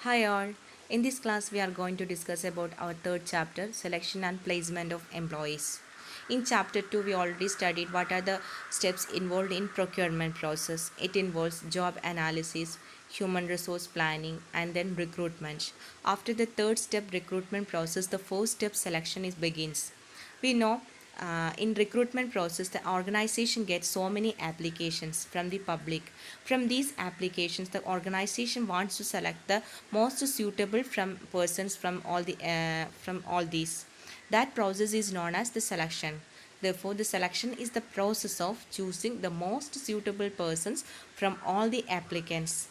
Hi all. In this class we are going to discuss about our third chapter, selection and placement of employees. In chapter 2 we already studied what are the steps involved in procurement process. It involves job analysis, human resource planning and then recruitment. After the third step recruitment process, the fourth step selection is begins. We know in recruitment process the organization gets so many applications from the public. From these applications the organization wants to select the most suitable from persons from all these. That process is known as the selection. Therefore the selection is the process of choosing the most suitable persons from all the applicants.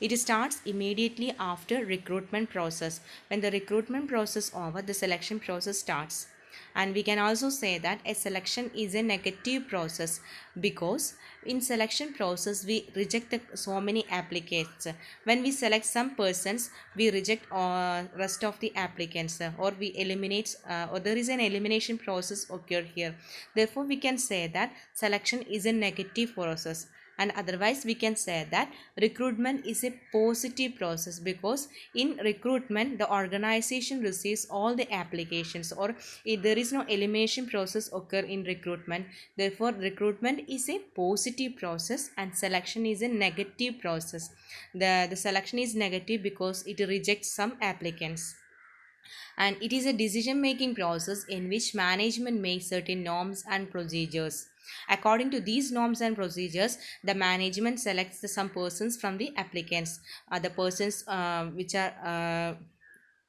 It starts immediately after recruitment process. When the recruitment process over, the selection process starts. And we can also say that a selection is a negative process because in selection process we reject so many applicants. When we select some persons, we reject rest of the applicants, or we eliminate or there is an elimination process occur here. Therefore we can say that selection is a negative process, and otherwise we can say that recruitment is a positive process because in recruitment the organization receives all the applications, or if there is no elimination process occur in recruitment. Therefore recruitment is a positive process and selection is a negative process. The selection is negative because it rejects some applicants, and it is a decision making process in which management makes certain norms and procedures. According to these norms and procedures, the management selects some persons from the applicants, the persons which are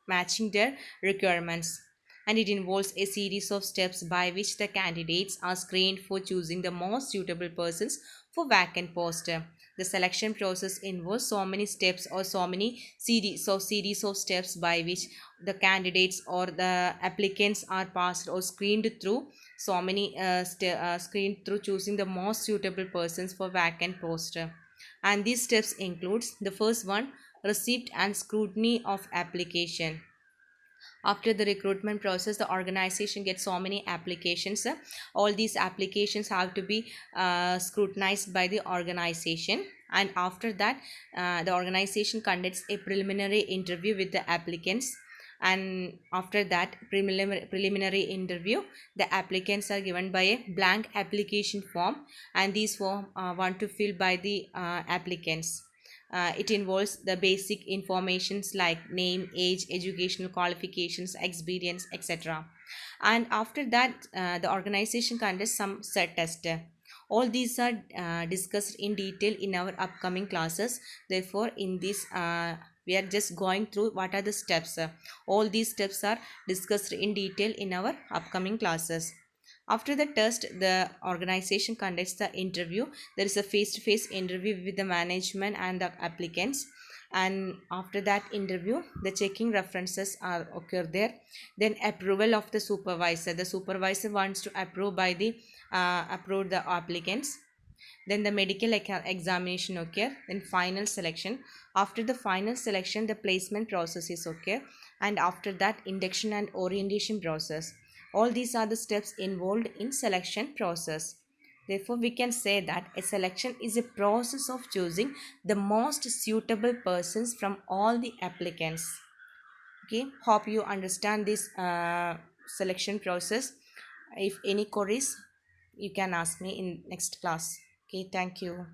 matching their requirements. And it involves a series of steps by which the candidates are screened for choosing the most suitable persons for vacant post. The selection process involves so many steps or so many series of steps by which the candidates or the applicants are passed or screened through so many screened through choosing the most suitable persons for vacant post. And these steps includes the first one, receipt and scrutiny of application. After the recruitment process the organization gets so many applications. All these applications have to be scrutinized by the organization, and after that the organization conducts a preliminary interview with the applicants. And after that preliminary interview the applicants are given by a blank application form, and these form want to fill by the applicants. It involves the basic informations like name, age, educational qualifications, experience, etc. And after that, the organization conducts some set test. All these are discussed in detail in our upcoming classes. Therefore, in this we are just going through what are the steps. All these steps are discussed in detail in our upcoming classes. After the test, the organization conducts the interview. There is a face-to-face interview with the management and the applicants. And after that interview, the checking references are occur there. Then approval of the supervisor. The supervisor wants to approve by the approve the applicants. Then the medical examination occur. Then final selection. After the final selection the placement process is occur, and after that induction and orientation process. All these are the steps involved in selection process. Therefore we can say that a selection is a process of choosing the most suitable persons from all the applicants. Okay, hope you understand this selection process. If any queries you can ask me in next class. Okay, thank you.